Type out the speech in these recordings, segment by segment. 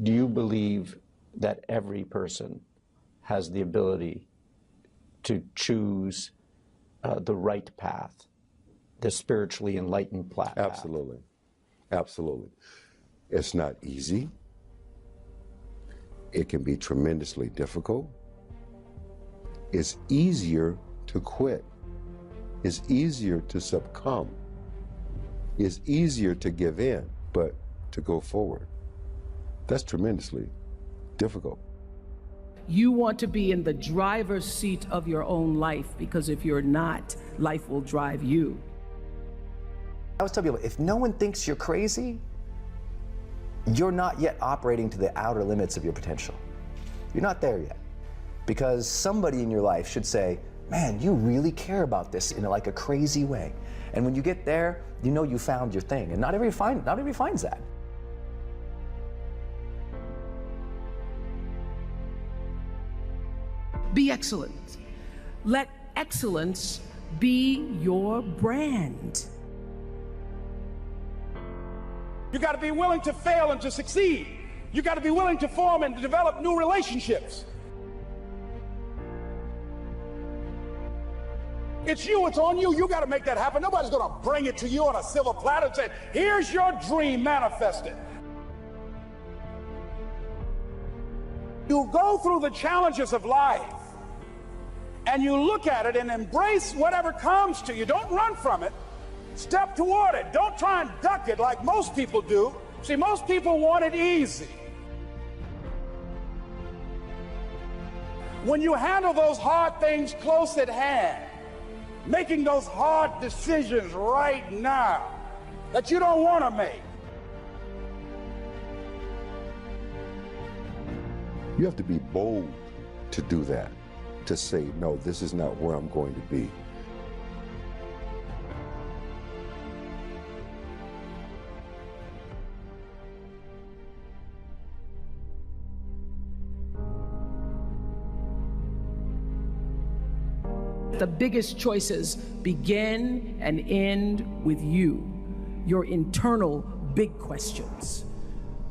Do you believe that every person has the ability to choose the right path, the spiritually enlightened path? Absolutely. Absolutely. It's not easy. It can be tremendously difficult. It's easier to quit. It's easier to succumb. It's easier to give in, but to go forward, that's tremendously difficult. You want to be in the driver's seat of your own life, because if you're not, life will drive you. I always tell people, if no one thinks you're crazy, you're not yet operating to the outer limits of your potential. You're not there yet. Because somebody in your life should say, man, you really care about this in like a crazy way. And when you get there, you know you found your thing. And not everybody finds that. Be excellent. Let excellence be your brand. You got to be willing to fail and to succeed. You got to be willing to form and to develop new relationships. It's you, it's on you. You got to make that happen. Nobody's going to bring it to you on a silver platter and say, here's your dream, manifest it. You go through the challenges of life and you look at it and embrace whatever comes to you. Don't run from it. Step toward it. Don't try and duck it like most people do. See, most people want it easy. When you handle those hard things close at hand, making those hard decisions right now that you don't want to make. You have to be bold to do that, to say, no, this is not where I'm going to be. The biggest choices begin and end with you, your internal big questions.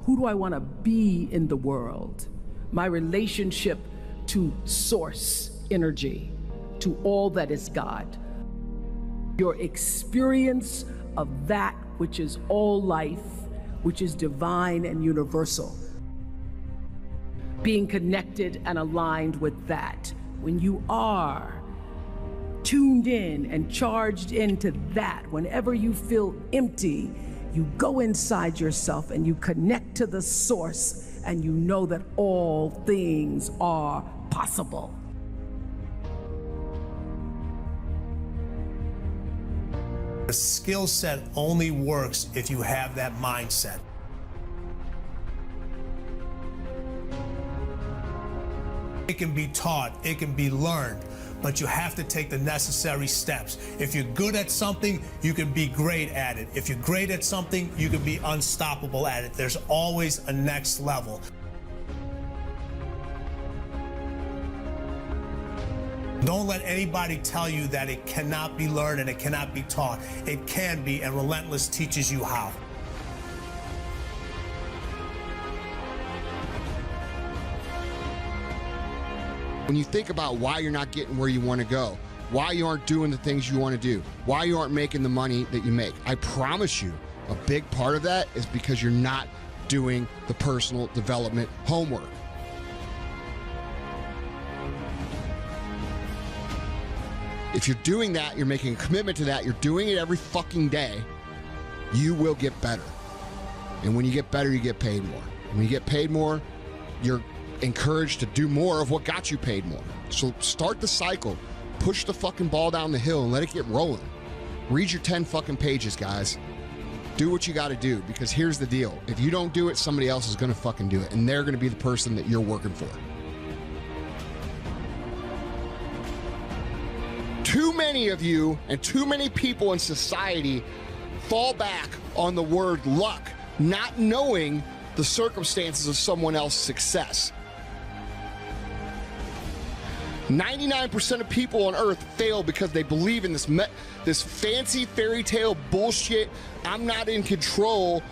Who do I want to be in the world? My relationship to source energy, to all that is God. Your experience of that which is all life, which is divine and universal. Being connected and aligned with that. When you are tuned in and charged into that, whenever you feel empty, you go inside yourself and you connect to the source, and you know that all things are possible. The skill set only works if you have that mindset. It can be taught, it can be learned, but you have to take the necessary steps. If you're good at something, you can be great at it. If you're great at something, you can be unstoppable at it. There's always a next level. Don't let anybody tell you that it cannot be learned and it cannot be taught. It can be, and Relentless teaches you how. When you think about why you're not getting where you want to go, why you aren't doing the things you want to do, why you aren't making the money that you make, I promise you a big part of that is because you're not doing the personal development homework. If you're doing that, you're making a commitment to that, you're doing it every fucking day, you will get better. And when you get better, you get paid more. When you get paid more, you're encouraged to do more of what got you paid more. So start the cycle, push the fucking ball down the hill and let it get rolling. Read your 10 fucking pages, guys. Do what you got to do, because here's the deal. If you don't do it, somebody else is going to fucking do it, and they're going to be the person that you're working for. Too many of you and too many people in society fall back on the word luck, not knowing the circumstances of someone else's success. 99% of people on earth fail because they believe in this fancy fairy tale bullshit, I'm not in control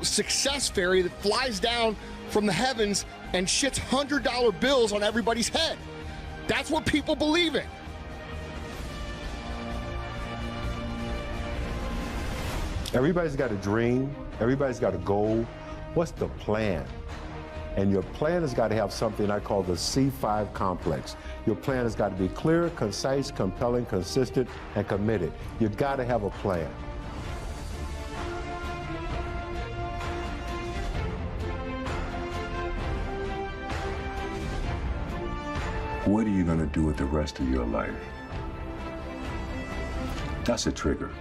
success fairy that flies down from the heavens and shits $100 bills on everybody's head. That's what people believe in. Everybody's got a dream. Everybody's got a goal. What's the plan? And your plan has got to have something I call the C5 complex. Your plan has got to be clear, concise, compelling, consistent, and committed. You've got to have a plan. What are you going to do with the rest of your life? That's a trigger.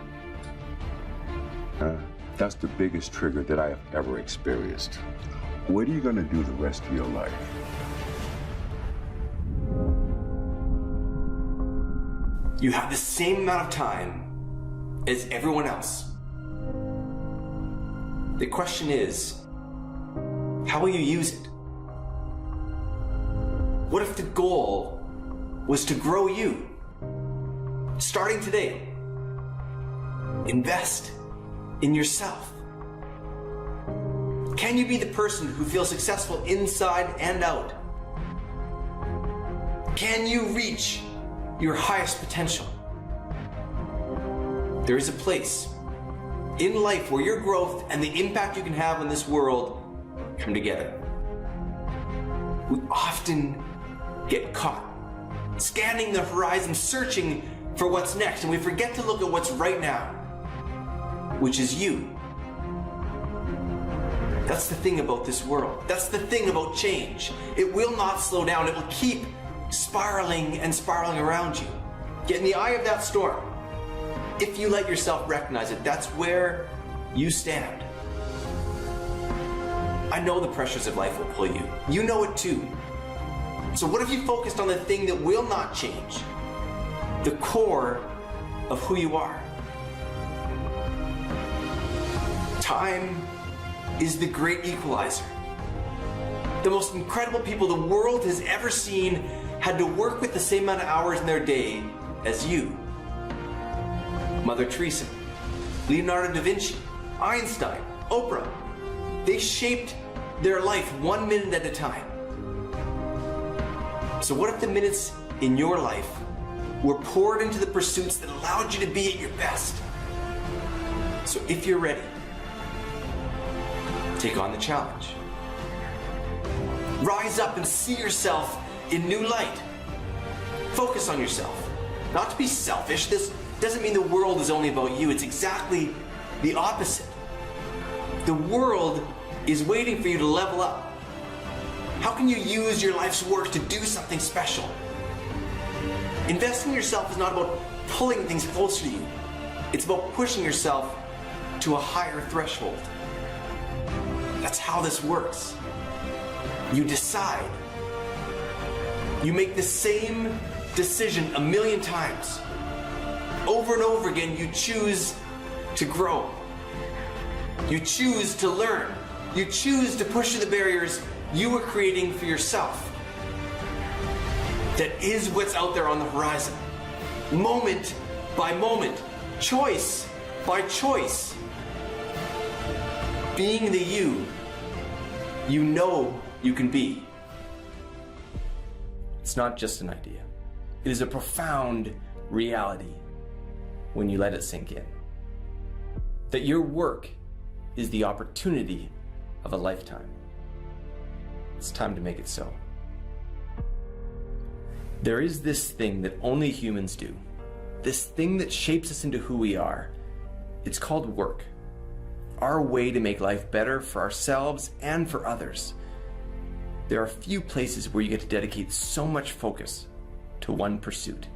That's the biggest trigger that I have ever experienced. What are you going to do the rest of your life? You have the same amount of time as everyone else. The question is, how will you use it? What if the goal was to grow you? Starting today, invest in yourself. Can you be the person who feels successful inside and out? Can you reach your highest potential? There is a place in life where your growth and the impact you can have on this world come together. We often get caught scanning the horizon, searching for what's next, and we forget to look at what's right now, which is you. That's the thing about this world. That's the thing about change. It will not slow down. It will keep spiraling and spiraling around you. Get in the eye of that storm. If you let yourself recognize it, that's where you stand. I know the pressures of life will pull you. You know it too. So what if you focused on the thing that will not change? The core of who you are. Time is the great equalizer. The most incredible people the world has ever seen had to work with the same amount of hours in their day as you. Mother Teresa, Leonardo da Vinci, Einstein, Oprah. They shaped their life 1 minute at a time. So what if the minutes in your life were poured into the pursuits that allowed you to be at your best? So if you're ready, take on the challenge. Rise up and see yourself in new light. Focus on yourself. Not to be selfish. This doesn't mean the world is only about you. It's exactly the opposite. The world is waiting for you to level up. How can you use your life's work to do something special? Investing in yourself is not about pulling things closer to you. It's about pushing yourself to a higher threshold. That's how this works. You decide. You make the same decision 1,000,000 times. Over and over again, you choose to grow. You choose to learn. You choose to push through the barriers you were creating for yourself. That is what's out there on the horizon. Moment by moment, choice by choice. Being the you know you can be. It's not just an idea. It is a profound reality when you let it sink in. That your work is the opportunity of a lifetime. It's time to make it so. There is this thing that only humans do. This thing that shapes us into who we are. It's called work. Our way to make life better for ourselves and for others. There are few places where you get to dedicate so much focus to one pursuit.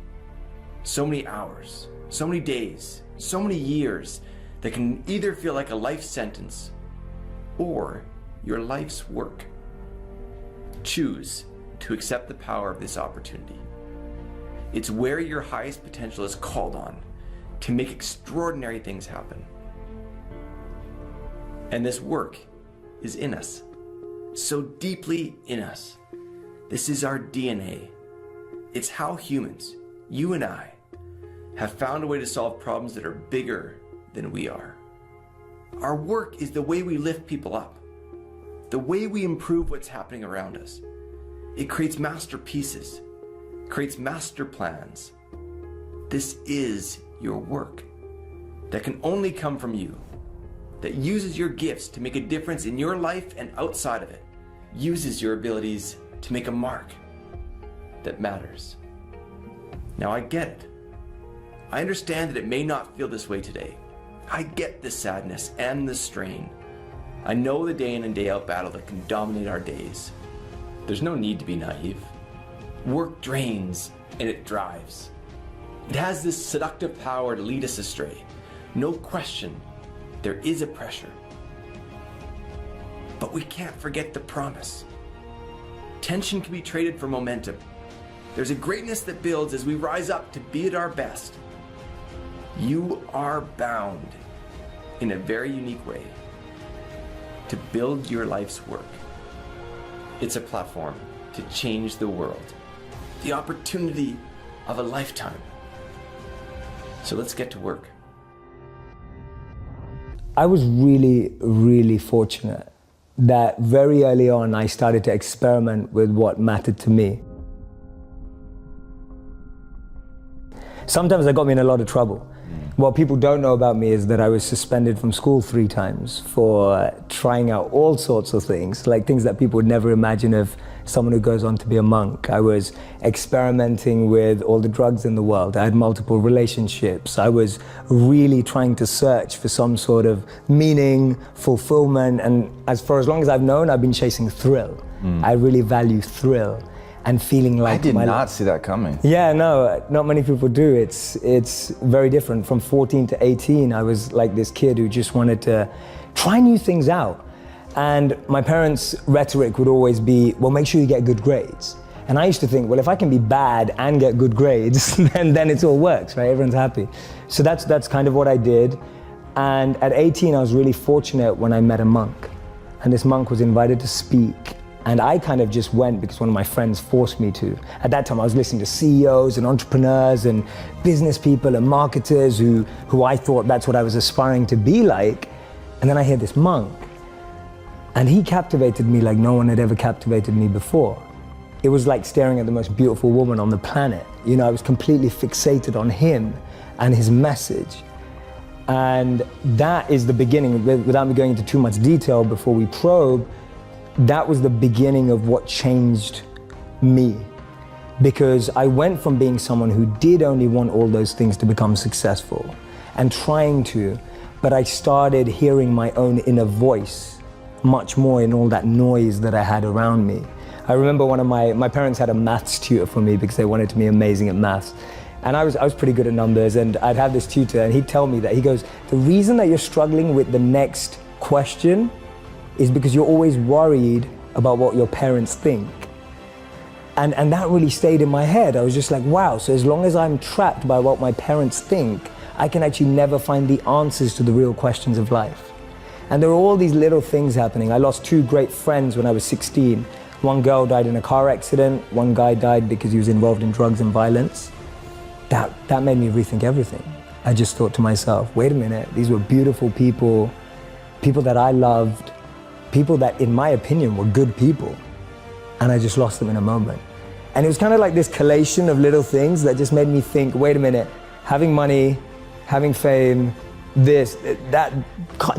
So many hours, so many days, so many years that can either feel like a life sentence or your life's work. Choose to accept the power of this opportunity. It's where your highest potential is called on to make extraordinary things happen. And this work is in us, so deeply in us. This is our DNA. It's how humans, you and I, have found a way to solve problems that are bigger than we are. Our work is the way we lift people up, the way we improve what's happening around us. It creates masterpieces, creates master plans. This is your work that can only come from you, that uses your gifts to make a difference in your life and outside of it, uses your abilities to make a mark that matters. Now I get it. I understand that it may not feel this way today. I get the sadness and the strain. I know the day in and day out battle that can dominate our days. There's no need to be naive. Work drains and it drives. It has this seductive power to lead us astray. No question, there is a pressure. But we can't forget the promise. Tension can be traded for momentum. There's a greatness that builds as we rise up to be at our best. You are bound in a very unique way to build your life's work. It's a platform to change the world, the opportunity of a lifetime. So let's get to work. I was really, really fortunate that very early on I started to experiment with what mattered to me. Sometimes that got me in a lot of trouble. What people don't know about me is that I was suspended from school 3 times for trying out all sorts of things, like things that people would never imagine of someone who goes on to be a monk. I was experimenting with all the drugs in the world. I had multiple relationships. I was really trying to search for some sort of meaning, fulfillment, and as long as I've known, I've been chasing thrill. I really value thrill. And feeling like I did not see that coming. Yeah, no, not many people do. It's very different. From 14 to 18, I was like this kid who just wanted to try new things out. And my parents' rhetoric would always be, well, make sure you get good grades. And I used to think, well, if I can be bad and get good grades, then it all works, right? Everyone's happy. So that's kind of what I did. And at 18, I was really fortunate when I met a monk. And this monk was invited to speak. And I kind of just went because one of my friends forced me to. At that time, I was listening to CEOs and entrepreneurs and business people and marketers who I thought that's what I was aspiring to be like. And then I hear this monk. And he captivated me like no one had ever captivated me before. It was like staring at the most beautiful woman on the planet. You know, I was completely fixated on him and his message. And that is the beginning, without me going into too much detail before we probe, that was the beginning of what changed me. Because I went from being someone who did only want all those things to become successful and trying to, but I started hearing my own inner voice much more in all that noise that I had around me. I remember one of my parents had a maths tutor for me because they wanted to be amazing at maths. And I was pretty good at numbers, and I'd have this tutor and he'd tell me that, he goes, the reason that you're struggling with the next question is because you're always worried about what your parents think. And that really stayed in my head. I was just like, wow, so as long as I'm trapped by what my parents think, I can actually never find the answers to the real questions of life. And there are all these little things happening. I lost 2 great friends when I was 16. One girl died in a car accident, one guy died because he was involved in drugs and violence. That made me rethink everything. I just thought to myself, wait a minute, these were beautiful people, people that I loved, people that, in my opinion, were good people. And I just lost them in a moment. And it was kind of like this collation of little things that just made me think, wait a minute, having money, having fame, that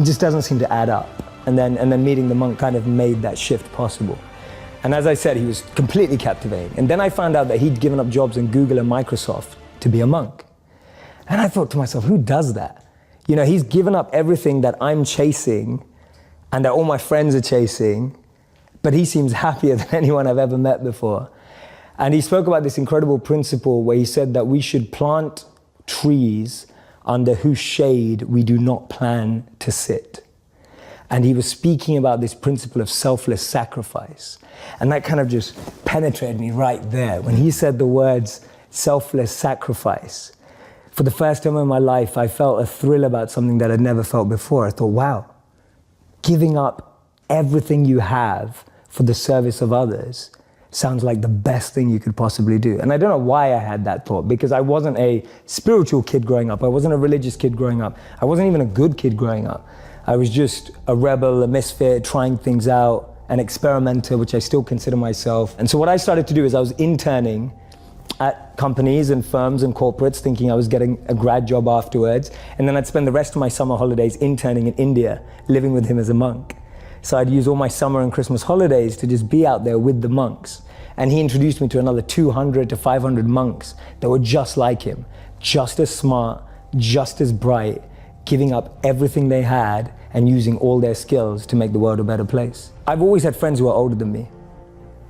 just doesn't seem to add up. And then meeting the monk kind of made that shift possible. And as I said, he was completely captivating. And then I found out that he'd given up jobs in Google and Microsoft to be a monk. And I thought to myself, who does that? You know, he's given up everything that I'm chasing and that all my friends are chasing, but he seems happier than anyone I've ever met before. And he spoke about this incredible principle where he said that we should plant trees under whose shade we do not plan to sit. And he was speaking about this principle of selfless sacrifice. And that kind of just penetrated me right there. When he said the words selfless sacrifice, for the first time in my life, I felt a thrill about something that I'd never felt before. I thought, wow, giving up everything you have for the service of others sounds like the best thing you could possibly do. And I don't know why I had that thought, because I wasn't a spiritual kid growing up. I wasn't a religious kid growing up. I wasn't even a good kid growing up. I was just a rebel, a misfit, trying things out, an experimenter, which I still consider myself. And so what I started to do is I was interning at companies and firms and corporates, thinking I was getting a grad job afterwards. And then I'd spend the rest of my summer holidays interning in India, living with him as a monk. So I'd use all my summer and Christmas holidays to just be out there with the monks. And he introduced me to another 200 to 500 monks that were just like him, just as smart, just as bright, giving up everything they had and using all their skills to make the world a better place. I've always had friends who are older than me.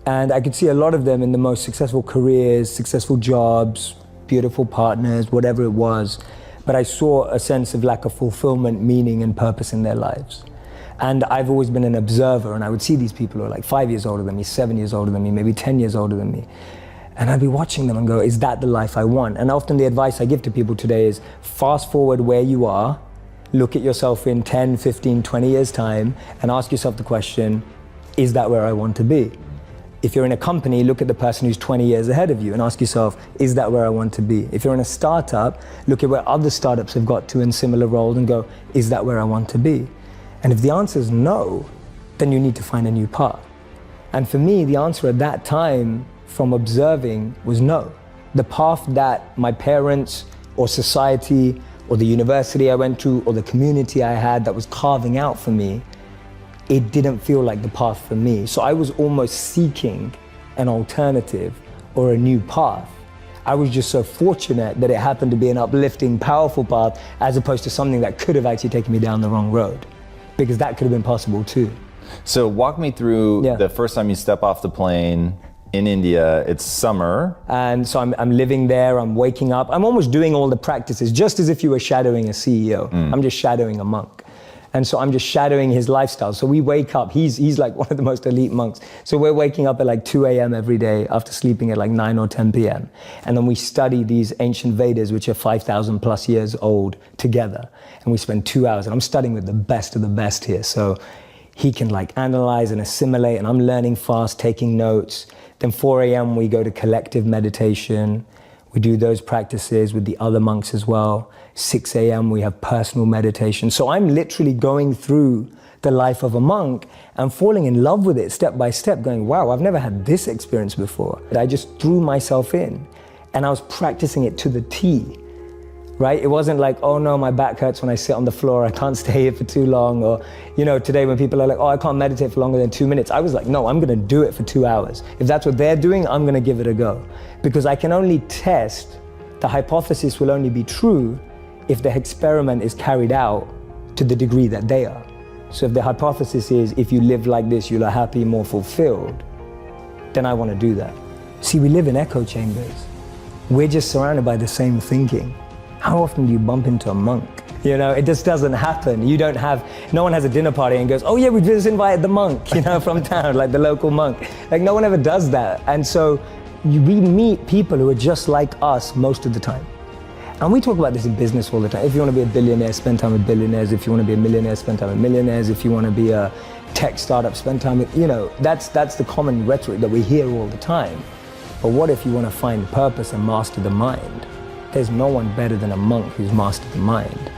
And I could see a lot of them in the most successful careers, successful jobs, beautiful partners, whatever it was. But I saw a sense of lack of fulfillment, meaning, and purpose in their lives. And I've always been an observer, and I would see these people who are like 5 years older than me, 7 years older than me, maybe 10 years older than me. And I'd be watching them and go, is that the life I want? And often the advice I give to people today is fast forward where you are, look at yourself in 10, 15, 20 years time, and ask yourself the question, is that where I want to be? If you're in a company, look at the person who's 20 years ahead of you and ask yourself, is that where I want to be? If you're in a startup, look at where other startups have got to in similar roles and go, is that where I want to be? And if the answer is no, then you need to find a new path. And for me, the answer at that time from observing was no. The path that my parents or society or the university I went to or the community I had that was carving out for me, it didn't feel like the path for me. So I was almost seeking an alternative or a new path. I was just so fortunate that it happened to be an uplifting, powerful path as opposed to something that could have actually taken me down the wrong road, because that could have been possible too. So walk me through the first time you step off the plane in India. It's summer. And so I'm living there, I'm waking up. I'm almost doing all the practices, just as if you were shadowing a CEO. I'm just shadowing a monk. And so I'm just shadowing his lifestyle. So we wake up, he's like one of the most elite monks. So we're waking up at like 2 a.m. every day after sleeping at like 9 or 10 p.m. And then we study these ancient Vedas, which are 5,000 plus years old, together. And we spend 2 hours, and I'm studying with the best of the best here. So he can like analyze and assimilate, and I'm learning fast, taking notes. Then 4 a.m. we go to collective meditation. We do those practices with the other monks as well. 6 a.m. we have personal meditation. So I'm literally going through the life of a monk and falling in love with it step by step, going, wow, I've never had this experience before. I just threw myself in and I was practicing it to the T, right? It wasn't like, oh no, my back hurts when I sit on the floor, I can't stay here for too long. Or, you know, today when people are like, oh, I can't meditate for longer than 2 minutes. I was like, no, I'm gonna do it for 2 hours. If that's what they're doing, I'm gonna give it a go. Because I can only test, the hypothesis will only be true if the experiment is carried out to the degree that they are. So if the hypothesis is, if you live like this, you'll be happy, more fulfilled, then I want to do that. See, we live in echo chambers. We're just surrounded by the same thinking. How often do you bump into a monk? You know, it just doesn't happen. No one has a dinner party and goes, oh yeah, we just invited the monk, you know, from town, like the local monk. Like no one ever does that. And so we meet people who are just like us most of the time. And we talk about this in business all the time. If you want to be a billionaire, spend time with billionaires. If you want to be a millionaire, spend time with millionaires. If you want to be a tech startup, spend time with, you know, that's the common rhetoric that we hear all the time. But what if you want to find purpose and master the mind? There's no one better than a monk who's mastered the mind.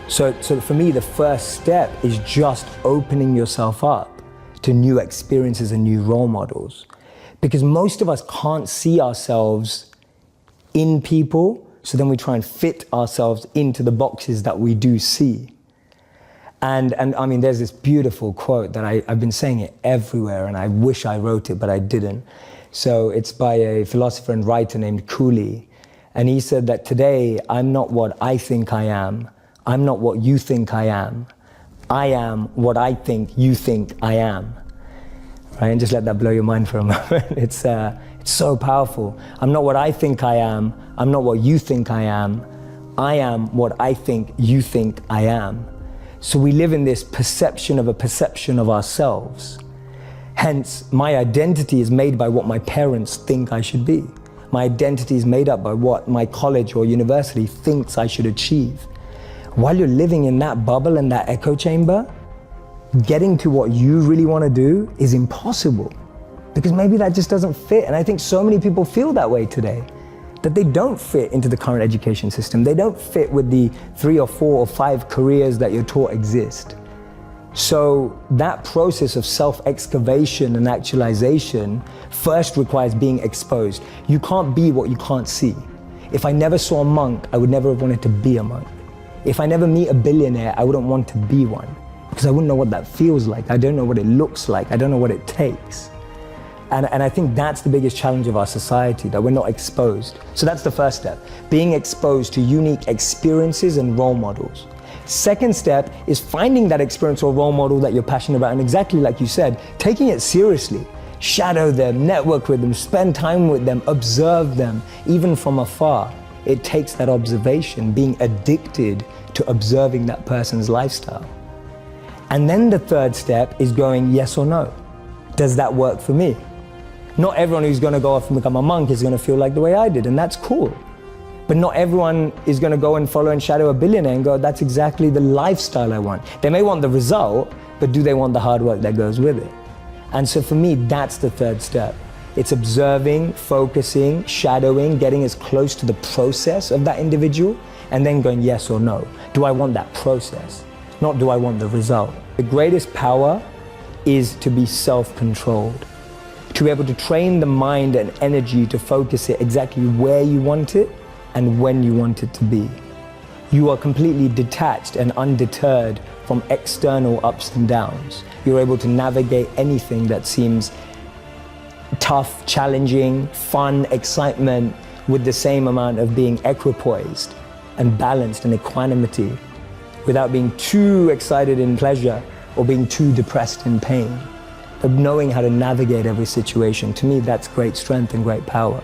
So for me, the first step is just opening yourself up to new experiences and new role models. Because most of us can't see ourselves in people, so then we try and fit ourselves into the boxes that we do see. And I mean, there's this beautiful quote that I've been saying it everywhere, and I wish I wrote it, but I didn't. So it's by a philosopher and writer named Cooley. And he said that today, I'm not what I think I am. I'm not what you think I am. I am what I think you think I am. Right? And just let that blow your mind for a moment. It's so powerful. I'm not what I think I am. I'm not what you think I am. I am what I think you think I am. So we live in this perception of a perception of ourselves. Hence, my identity is made by what my parents think I should be. My identity is made up by what my college or university thinks I should achieve. While you're living in that bubble and that echo chamber, getting to what you really want to do is impossible, because maybe that just doesn't fit. And I think so many people feel that way today, that they don't fit into the current education system. They don't fit with the 3 or 4 or 5 careers that you're taught exist. So that process of self-excavation and actualization first requires being exposed. You can't be what you can't see. If I never saw a monk, I would never have wanted to be a monk. If I never meet a billionaire, I wouldn't want to be one, because I wouldn't know what that feels like. I don't know what it looks like. I don't know what it takes. And I think that's the biggest challenge of our society, that we're not exposed. So that's the first step, being exposed to unique experiences and role models. Second step is finding that experience or role model that you're passionate about, and exactly like you said, taking it seriously. Shadow them, network with them, spend time with them, observe them, even from afar. It takes that observation, being addicted to observing that person's lifestyle. And then the third step is going yes or no. Does that work for me? Not everyone who's going to go off and become a monk is going to feel like the way I did, and that's cool. But not everyone is going to go and follow and shadow a billionaire and go, that's exactly the lifestyle I want. They may want the result, but do they want the hard work that goes with it? And so for me, that's the third step. It's observing, focusing, shadowing, getting as close to the process of that individual, and then going yes or no. Do I want that process? Not do I want the result? The greatest power is to be self-controlled, to be able to train the mind and energy to focus it exactly where you want it and when you want it to be. You are completely detached and undeterred from external ups and downs. You're able to navigate anything that seems tough, challenging, fun, excitement, with the same amount of being equipoised and balanced and equanimity, without being too excited in pleasure or being too depressed in pain. But knowing how to navigate every situation, to me, that's great strength and great power.